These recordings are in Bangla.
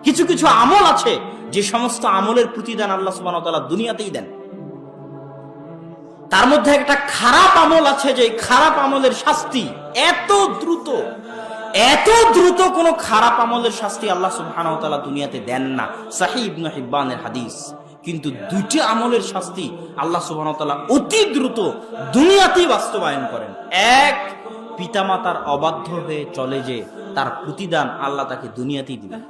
কিছু কিছু আমল আছে যে সমস্ত আমলের প্রতিদান আল্লাহ সুবহানাহু ওয়া তাআলা দুনিয়াতেই দেন। তার মধ্যে একটা খারাপ আমল আছে, যে খারাপ আমলের শাস্তি এত দ্রুত কোন খারাপ আমলের শাস্তি আল্লাহ সুবহানাহু ওয়া তাআলা দুনিয়াতে দেন না। সহিহ ইবনে হিব্বানের হাদিস। কিন্তু দুটি আমলের শাস্তি আল্লাহ সুবহানাহু ওয়া তাআলা অতি দ্রুত দুনিয়াতেই বাস্তবায়ন করেন। এক, পিতামাতার অবাধ্য হয়ে চলে যে তার প্রতিদান আল্লাহ তাকে দুনিয়াতেই দিবেন।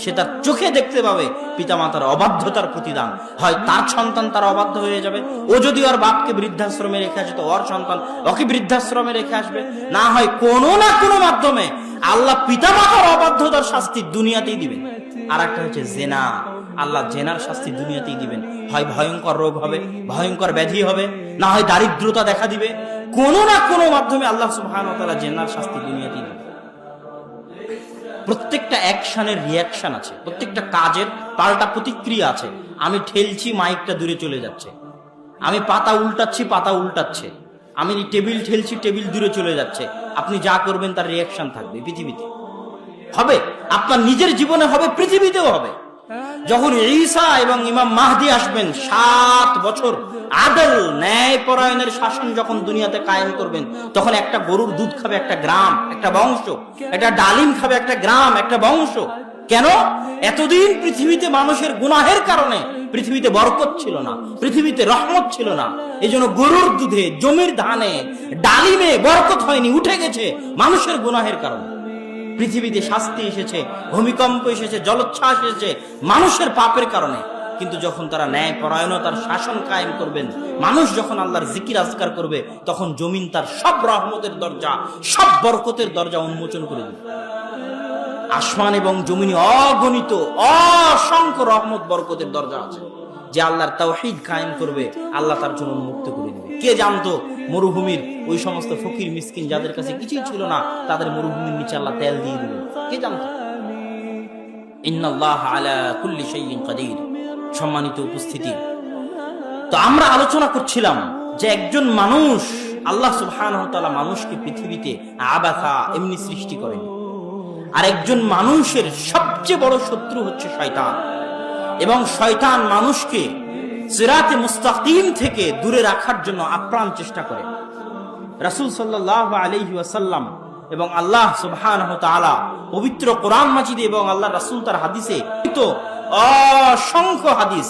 সে তার চোখে দেখতে পাবে পিতামাতার অবাধ্যতার প্রতিদান। হয় তার সন্তান তার অবাধ্য হয়ে যাবে, ও যদি ওর বাপকে বৃদ্ধাশ্রমে রেখে আসে তো ওর সন্তান ওকে বৃদ্ধাশ্রমে রেখে আসবে। না হয় কোনো না কোনো মাধ্যমে আল্লাহ পিতামাতার অবাধ্যতার শাস্তি দুনিয়াতেই দিবেন। আর একটা হচ্ছে জেনা, আল্লাহ জেনার শাস্তি দুনিয়াতেই দিবেন। হয় ভয়ঙ্কর রোগ হবে, ভয়ঙ্কর ব্যাধি হবে, না হয় দারিদ্রতা দেখা দিবে। কোনো না কোনো মাধ্যমে আল্লাহ সুবহানাহু ওয়া তাআলা জেনার শাস্তি দুনিয়াতেই দিবেন। প্রত্যেকটা অ্যাকশনের রিয়াকশন আছে, প্রত্যেকটা কাজের পাল্টা প্রতিক্রিয়া আছে। আমি ঠেলছি, মাইকটা দূরে চলে যাচ্ছে। আমি পাতা উল্টাচ্ছি, পাতা উল্টাচ্ছে। আমি টেবিল ঠেলছি, টেবিল দূরে চলে যাচ্ছে। আপনি যা করবেন তার রিয়াকশন থাকবে, পৃথিবীতে হবে, আপনার নিজের জীবনে হবে, পৃথিবীতেও হবে। যখন ঈসা এবং ইমাম মাহদী আসবেন, 7 বছর আদল ন্যায় পরায়ণের শাসন যখন দুনিয়াতে কায়েম করবেন, তখন একটা গরুর দুধ খাবে একটা গ্রাম, একটা বংশ, একটা ডালিম খাবে একটা গ্রাম, একটা বংশ। কেন? এতদিন পৃথিবীতে মানুষের গুনাহের কারণে পৃথিবীতে বরকত ছিল না, পৃথিবীতে রহমত ছিল না। এই জন্য গরুর দুধে, জমির ধানে, ডালিমে বরকত হয়নি, উঠে গেছে মানুষের গুনাহের কারণে। পৃথিবীতে শাস্তি এসেছে, ভূমিকম্প এসেছে, জলোচ্ছ্বাস এসেছে মানুষের পাপের কারণে। কিন্তু যখন তারা ন্যায় পরায়ণতার শাসন কায়েম করবেন, মানুষ যখন আল্লাহর জিকির আজকার করবে, তখন জমিন তার সব রহমতের দরজা, সব বরকতের দরজা উন্মোচন করে দেবে। আসমান এবং জমিনে অগণিত অসংখ্য রহমত বরকতের দরজা আছে, যে আল্লাহর তাওহীদ কায়েম করবে আল্লাহ তার জন্য উন্মুক্ত করে দেবে। কে জানতো মরুভূমির ওই সমস্ত ফকির মিসকিন যাদের কাছে কিছুই ছিল না, তাদের মরুভূমির নিচে আল্লাহ তেল দিয়ে দিবে? কে জানতো? ইন্নাল্লাহা আলা কুল্লি শাইইন কাদির। সম্মানিত উপস্থিতি, তো আমরা আলোচনা করছিলাম যে একজন মানুষ, আল্লাহ সুবহানাহু ওয়া তাআলা মানুষকে পৃথিবীতে আবাসা এমনি সৃষ্টি করেন। আর একজন মানুষের সবচেয়ে বড় শত্রু হচ্ছে শয়তান, এবং শয়তান মানুষকে সিরাতে মুস্তাকিম থেকে দূরে রাখার জন্য আপ্রাণ চেষ্টা করে। রাসূল সাল্লাল্লাহু আলাইহি ওয়াসাল্লাম এবং আল্লাহ সুবহানাহু ওয়া তাআলা পবিত্র কোরআন মাজিদে এবং আল্লাহ রাসূল তার হাদিসে তো অসংখ্য হাদিস,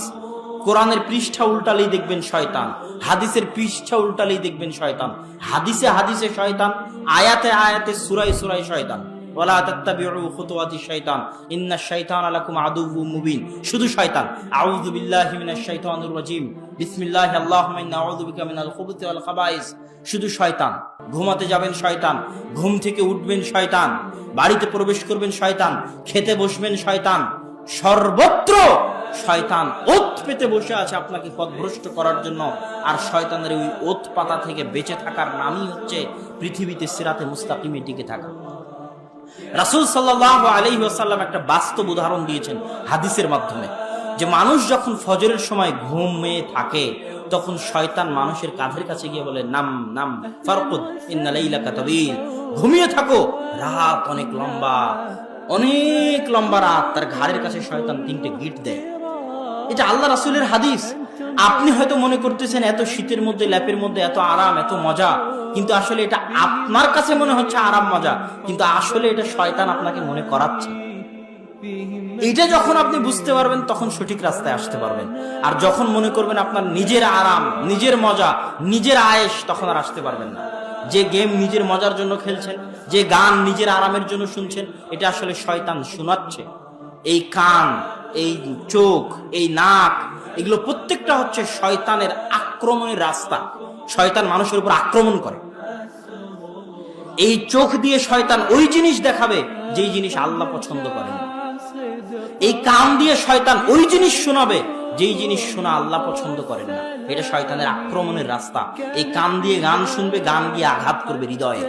কোরআনের পৃষ্ঠা উল্টালেই দেখবেন শয়তান, হাদিসের পৃষ্ঠা উল্টালেই দেখবেন শয়তান, হাদিসে হাদিসে শয়তান, আয়াতে আয়াতে সূরায় সূরায় শয়তান। ওয়ালা তাত্তাবিউ খুতুওয়াতিশ শাইতান ইন্নাশ শাইতানা লাকুম আদুউম মুবিন। শুধু শয়তান। আউযু বিল্লাহি মিনাশ শাইতানির রাজিম। বিসমিল্লাহি আল্লাহুম্মা ইন্না আউযু বিকা মিনাল খুবুতি ওয়াল খাবাইস। শুধু শয়তান। ঘুমাতে যাবেন শয়তান, ঘুম থেকে উঠবেন শয়তান, বাড়িতে প্রবেশ করবেন শয়তান, খেতে বসবেন শয়তান। সর্বত্র শয়তান ওত পেতে বসে আছে আপনাকে পথভ্রষ্ট করার জন্য। আর শয়তানের ওই ওত পাতা থেকে বেঁচে থাকার নামই হচ্ছে পৃথিবীতে সিরাতে মুস্তাকিমে টিকে থাকা। রাসূল সাল্লাল্লাহু আলাইহি ওয়াসাল্লাম একটা বাস্তব উদাহরণ দিয়েছেন হাদিসের মাধ্যমে, যে মানুষ যখন ফজরের সময় ঘুমিয়ে থাকে, তখন শয়তান মানুষের কাঁধের কাছে গিয়ে বলে, নাম নাম ফারকুদ ইন্না লাইলাকা তাবিল। ঘুমিয়ে থাকো, রাত অনেক লম্বা, অনেক লম্বা রাত। তার ঘাড়ের কাছে শয়তান 3টে গিট দেয়। এটা আল্লাহ রাসূলের হাদিস। আপনি হয়তো মনে করতেছেন এত শীতের মধ্যে, ল্যাপের মধ্যে এত আরাম, এত মজা, কিন্তু আসলে এটা আপনার কাছে মনে হচ্ছে আরাম মজা, কিন্তু আসলে এটা শয়তান আপনাকে মনে করাচ্ছে। এটা যখন আপনি বুঝতে পারবেন, তখন সঠিক রাস্তায় আসতে পারবেন। আর যখন মনে করবেন আপনার নিজের আরাম, নিজের মজা, নিজের আয়েশ, তখন আর আসতে পারবেন না। যে গেম নিজের মজার জন্য খেলছেন, যে গান নিজের আরামের জন্য শুনছেন, এটা আসলে শয়তান শোনাচ্ছে। এই কান, এই চোখ, এই নাক, এগুলো প্রত্যেকটা হচ্ছে শয়তানের আক্রমণের রাস্তা। শয়তান মানুষের উপর আক্রমণ করে। এই চোখ দিয়ে শয়তান ওই জিনিস দেখাবে যেই জিনিস আল্লাহ পছন্দ করেন। এই কান দিয়ে শয়তান ওই জিনিস শোনাবে যেই জিনিস শোনা আল্লাহ পছন্দ করেন না। এটা শয়তানের আক্রমণের রাস্তা। এই কান দিয়ে গান শুনবে, গান দিয়ে আঘাত করবে হৃদয়ে।